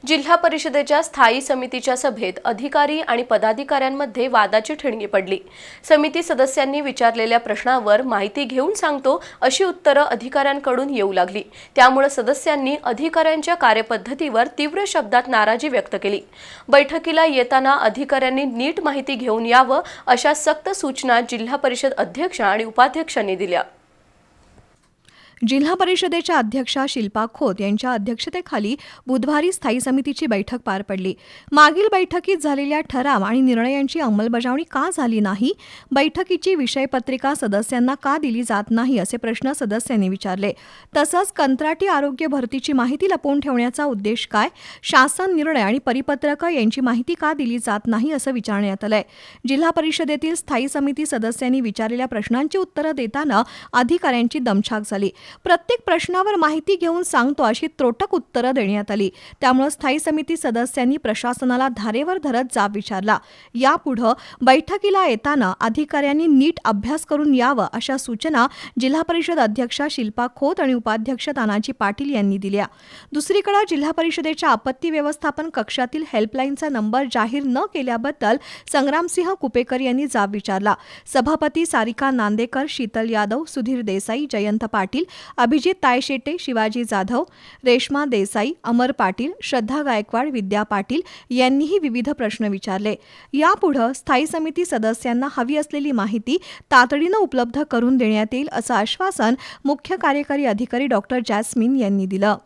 जिल्हा परिषदेच्या स्थायी समितीच्या सभेत अधिकारी आणि पदाधिकाऱ्यांमध्ये वादाची ठिणगी पडली। समिती सदस्यांनी विचारलेल्या प्रश्नावर माहिती घेऊन सांगतो अशी उत्तरं अधिकाऱ्यांकडून येऊ लागली। त्यामुळे सदस्यांनी अधिकाऱ्यांच्या कार्यपद्धतीवर तीव्र शब्दात नाराजी व्यक्त केली। बैठकीला येताना अधिकाऱ्यांनी नीट माहिती घेऊन यावं अशा सक्त सूचना जिल्हा परिषद अध्यक्ष आणि उपाध्यक्षांनी दिल्या। जिल्हा परिषदेच्या अध्यक्षा शिल्पा खोत यांच्या अध्यक्षतेखाली बुधवारी स्थायी समितीची बैठक पार पडली। मागील बैठकीत झालेल्या ठराव आणि निर्णयांची अंमलबजावणी का झाली नाही, बैठकीची विषयपत्रिका सदस्यांना का दिली जात नाही असे प्रश्न सदस्यांनी विचारले। तसंच कंत्राटी आरोग्य भरतीची माहिती लपवून ठेवण्याचा उद्देश काय, शासन निर्णय आणि परिपत्रक यांची माहिती का दिली जात नाही असं विचारण्यात आलंय। जिल्हा परिषदेतील स्थायी समिती सदस्यांनी विचारलेल्या प्रश्नांची उत्तरं देताना अधिकाऱ्यांची दमछाक झाली। प्रत्येक प्रश्नावर माहिती घेऊन सांगतो अशी त्रोटक उत्तरं देण्यात आली। त्यामुळे स्थायी समिती सदस्यांनी प्रशासनाला धारेवर धरत जाब विचारला। यापुढे बैठकीला येताना अधिकाऱ्यांनी नीट अभ्यास करून यावं अशा सूचना जिल्हा परिषद अध्यक्षा शिल्पा खोत आणि उपाध्यक्ष तानाजी पाटील यांनी दिल्या। दुसरीकडे जिल्हा परिषदेच्या आपत्ती व्यवस्थापन कक्षातील हेल्पलाईनचा नंबर जाहीर न केल्याबद्दल संग्रामसिंह कुपेकर यांनी जाब विचारला। सभापती सारिका नांदेकर, शीतल यादव, सुधीर देसाई, जयंत पाटील, अभिजित तायशेटे, शिवाजी जाधव, रेश्मा देसाई, अमर पाटील, श्रद्धा गायकवाड, विद्या पाटील यांनीही विविध प्रश्न विचारले। यापुढे स्थायी समिती सदस्यांना हवी असलेली माहिती तातडीनं उपलब्ध करून देण्यात येईल असं आश्वासन मुख्य कार्यकारी अधिकारी डॉ. जॅस्मिन यांनी दिलं।